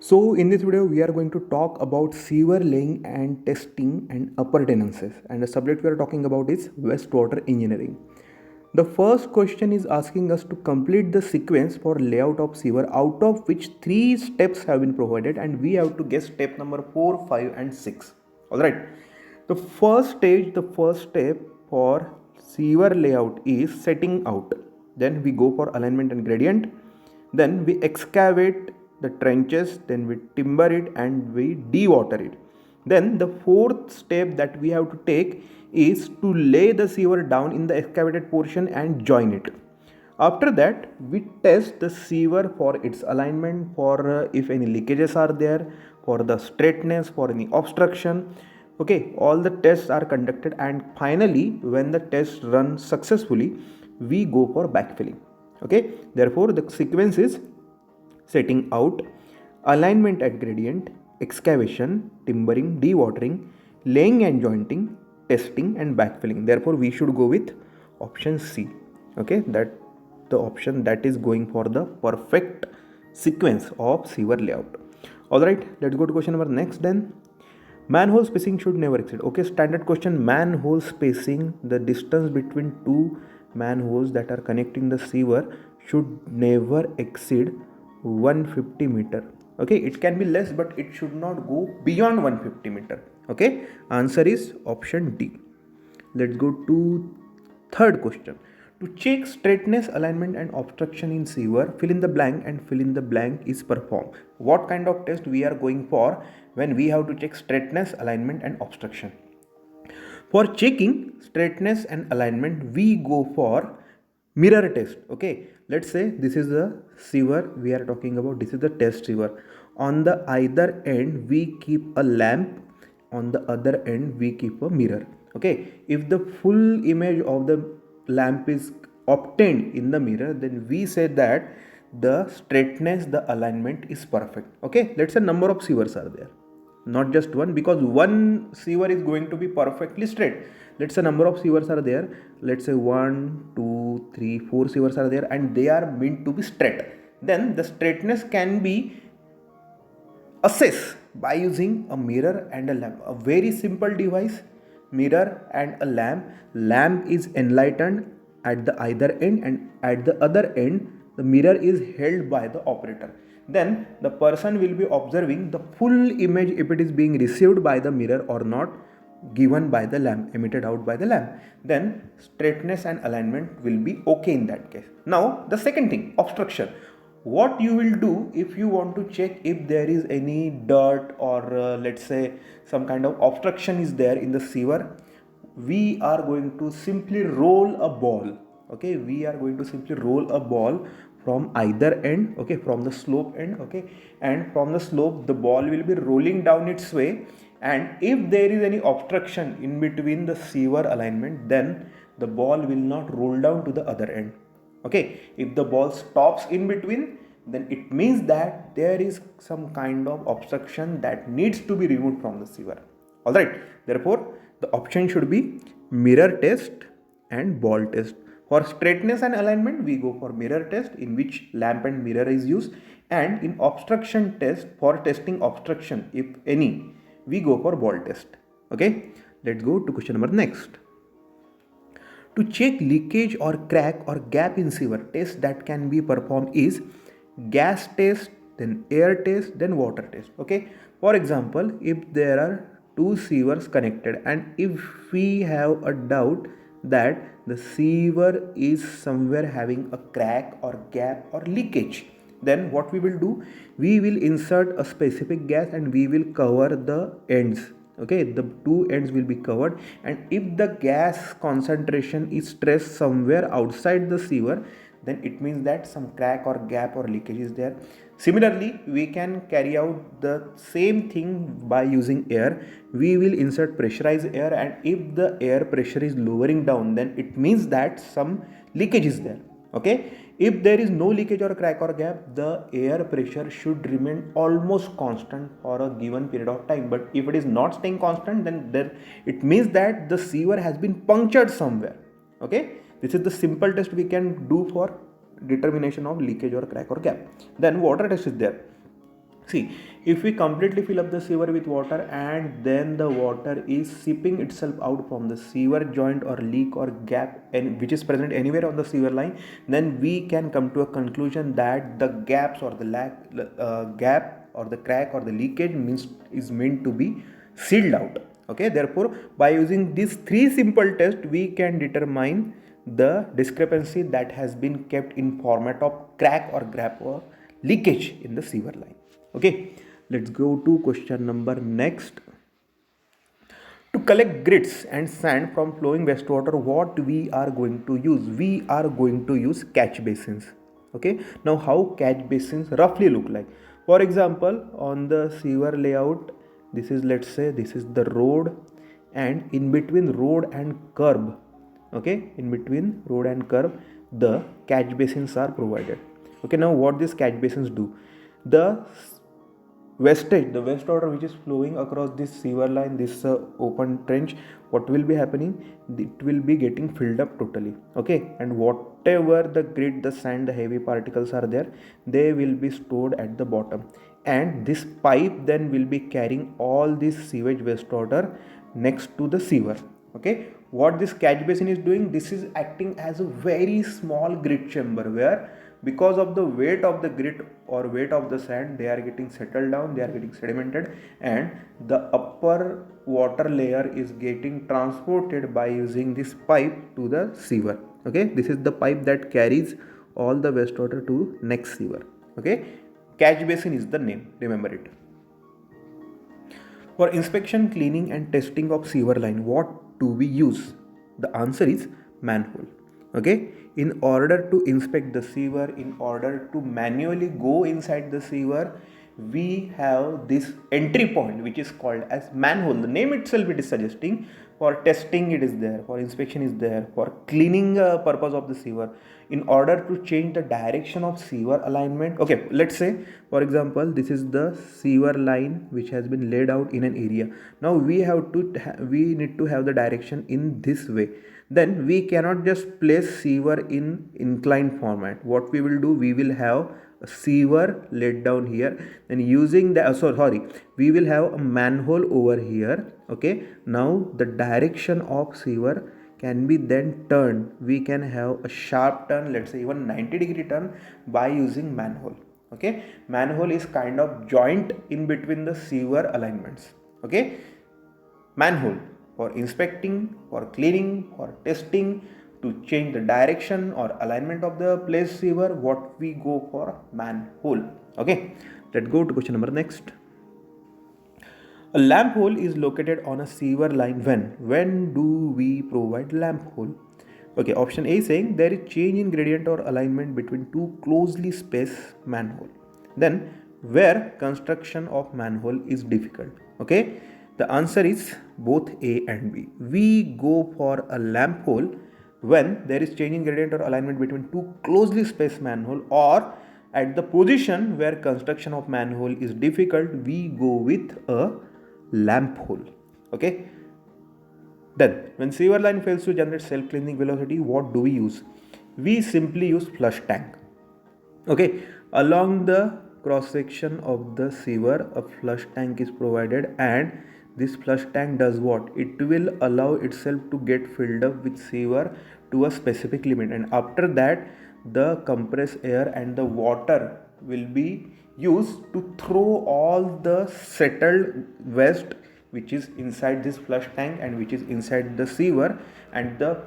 So in this video, we are going to talk about sewer laying and testing and appurtenances. And the subject we are talking about is wastewater engineering. The first question is asking us to complete the sequence for layout of sewer, out of which three steps have been provided, and we have to guess step number 4, 5, and 6. Alright. The first step for sewer layout is setting out. Then we go for alignment and gradient. Then we excavate the trenches, then we timber it and we dewater it. Then the fourth step that we have to take is to lay the sewer down in the excavated portion and join it. After that, we test the sewer for its alignment, for if any leakages are there, for the straightness, for any obstruction. Okay, all the tests are conducted, and finally, when the test runs successfully, we go for backfilling. Okay, therefore, the sequence is setting out, alignment at gradient, excavation, timbering, dewatering, laying and jointing, testing, and backfilling. Therefore, we should go with option C. Okay, that the option that is going for the perfect sequence of sewer layout. Alright, let's go to question number next then. Manhole spacing should never exceed. Okay, standard question. Manhole spacing, the distance between two manholes that are connecting the sewer should never exceed 150 meter. Okay, it can be less, but it should not go beyond 150 meter. Okay, answer is option D. Let's go to third question. To check straightness, alignment, and obstruction in sewer, fill in the blank and fill in the blank is performed. What kind of test we are going for when we have to check straightness, alignment, and obstruction? For checking straightness and alignment, we go for mirror test. Okay, let's say this is the sewer we are talking about. This is the test sewer. On the either end, we keep a lamp. On the other end, we keep a mirror. Okay, if the full image of the lamp is obtained in the mirror, then we say that the straightness, the alignment is perfect. Okay, let's say number of sewers are there, not just one, because one sewer is going to be perfectly straight. Let's say number of sewers are there. Let's say 1 2 3 4 sewers are there, and they are meant to be straight. Then the straightness can be assessed by using a mirror and a lamp. A very simple device, mirror and a lamp. Lamp is enlightened at the either end, and at the other end the mirror is held by the operator. Then the person will be observing the full image, if it is being received by the mirror or not, given by the lamp, emitted out by the lamp. Then straightness and alignment will be okay in that case. Now the second thing, obstruction. What you will do if you want to check if there is any dirt or let's say some kind of obstruction is there in the sewer, we are going to simply roll a ball. Okay, we are going to simply roll a ball from either end. Okay, from the slope end. Okay, and from the slope the ball will be rolling down its way, and if there is any obstruction in between the sewer alignment, then the ball will not roll down to the other end. Okay, if the ball stops in between, then it means that there is some kind of obstruction that needs to be removed from the sewer. All right, therefore the option should be mirror test and ball test. For straightness and alignment, we go for mirror test, in which lamp and mirror is used, and in obstruction test, for testing obstruction if any, we go for ball test. Okay, let's go to question number next. To check leakage or crack or gap in sewer, test that can be performed is gas test, then air test, then water test. Okay, for example, if there are two sewers connected, and if we have a doubt that the sewer is somewhere having a crack or gap or leakage, then what we will do, we will insert a specific gas and we will cover the ends. Okay, the two ends will be covered, and if the gas concentration is stressed somewhere outside the sewer, then it means that some crack or gap or leakage is there. Similarly, we can carry out the same thing by using air. We will insert pressurized air, and if the air pressure is lowering down, then it means that some leakage is there. Okay, if there is no leakage or crack or gap, the air pressure should remain almost constant for a given period of time. But if it is not staying constant, then it means that the sewer has been punctured somewhere. Okay, this is the simple test we can do for determination of leakage or crack or gap. Then water test is there. See, if we completely fill up the sewer with water and then the water is seeping itself out from the sewer joint or leak or gap and which is present anywhere on the sewer line, then we can come to a conclusion that the gaps or the gap or the crack or the leakage means is meant to be sealed out. Okay, therefore by using these three simple tests we can determine the discrepancy that has been kept in format of crack or gap or leakage in the sewer line. Okay, let's go to question number next. To collect grits and sand from flowing wastewater, what we are going to use? We are going to use catch basins. Okay, now how catch basins roughly look like? For example, on the sewer layout, this is, let's say this is the road, and in between road and curb, okay, in between road and curb, the catch basins are provided. Okay, now what these catch basins do? The wastage, the wastewater which is flowing across this sewer line, this open trench, what will be happening? It will be getting filled up totally. Okay, and whatever the grit, the sand, the heavy particles are there, they will be stored at the bottom, and this pipe then will be carrying all this sewage wastewater next to the sewer. Okay, what this catch basin is doing, this is acting as a very small grit chamber where because of the weight of the grit or weight of the sand, they are getting settled down, they are getting sedimented, and the upper water layer is getting transported by using this pipe to the sewer. Okay, this is the pipe that carries all the wastewater to next sewer. Okay, catch basin is the name, remember it. For inspection, cleaning and testing of sewer line, what do we use? The answer is manhole. Okay, in order to inspect the sewer, in order to manually go inside the sewer, we have this entry point which is called as manhole. The name itself it is suggesting. For testing it is there, for inspection is there, for cleaning purpose of the sewer, in order to change the direction of sewer alignment. Okay, let's say for example this is the sewer line which has been laid out in an area. Now we need to have the direction in this way. Then we cannot just place sewer in inclined format. What we will do, we will have a sewer laid down here, and using the we will have a manhole over here. Okay, now the direction of sewer can be then turned. We can have a sharp turn, let's say even 90-degree turn by using manhole. Okay, manhole is kind of joint in between the sewer alignments. Okay, manhole for inspecting, for cleaning, for testing, to change the direction or alignment of the place sewer, what we go for manhole. Okay, let's go to question number next. A lamp hole is located on a sewer line when do we provide lamp hole? Okay, option A is saying there is change in gradient or alignment between two closely spaced manhole, then where construction of manhole is difficult. Okay, the answer is both A and B. We go for a lamp hole when there is change in gradient or alignment between two closely spaced manhole, or at the position where construction of manhole is difficult, we go with a lamp hole. Okay, then when sewer line fails to generate self-cleansing velocity, what do we use? We simply use flush tank. Okay, along the cross section of the sewer a flush tank is provided, and this flush tank does what? It will allow itself to get filled up with sewer to a specific limit, and after that the compressed air and the water will be used to throw all the settled waste which is inside this flush tank and which is inside the sewer, and the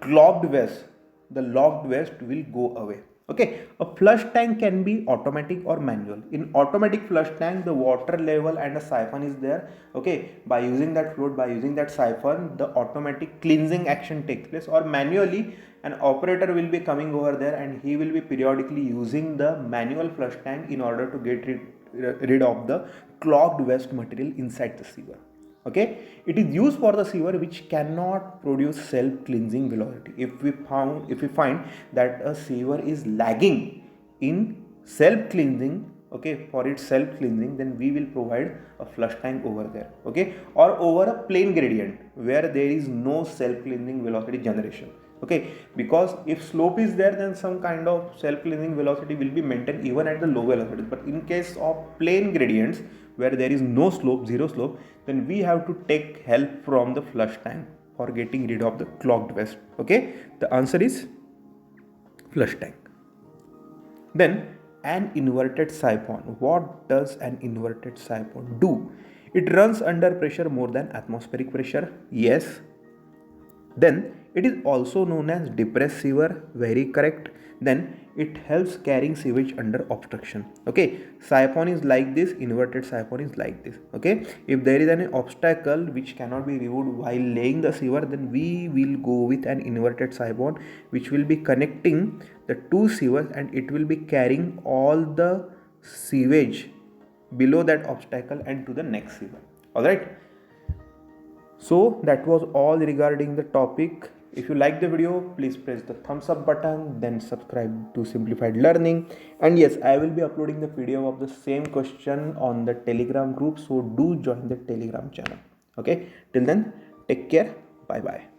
clogged waste, the locked waste will go away. Okay, a flush tank can be automatic or manual. In automatic flush tank, the water level and a siphon is there. Okay, by using that float, by using that siphon, the automatic cleansing action takes place. Or manually, an operator will be coming over there and he will be periodically using the manual flush tank in order to get rid of the clogged waste material inside the sewer. Okay, it is used for the sewer which cannot produce self-cleansing velocity. If we find that a sewer is lagging in self-cleansing, okay, for its self-cleansing, then we will provide a flush tank over there. Okay, or over a plane gradient where there is no self-cleansing velocity generation, Okay, because if slope is there, then some kind of self-cleansing velocity will be maintained even at the low velocity. But in case of plane gradients where there is no slope, zero slope, then we have to take help from the flush tank for getting rid of the clogged vest. Okay, the answer is flush tank. Then an inverted siphon. What does an inverted siphon do? It runs under pressure more than atmospheric pressure. Yes. Then it is also known as depressed sewer. Very correct. Then it helps carrying sewage under obstruction. Okay, siphon is like this, inverted siphon is like this. Okay, if there is an obstacle which cannot be removed while laying the sewer, then we will go with an inverted siphon which will be connecting the two sewers and it will be carrying all the sewage below that obstacle and to the next sewer. All right. So that was all regarding the topic. If you like the video, please press the thumbs up button, then subscribe to Simplified Learning. And yes, I will be uploading the PDF of the same question on the Telegram group. So do join the Telegram channel. Okay, till then, take care. Bye bye.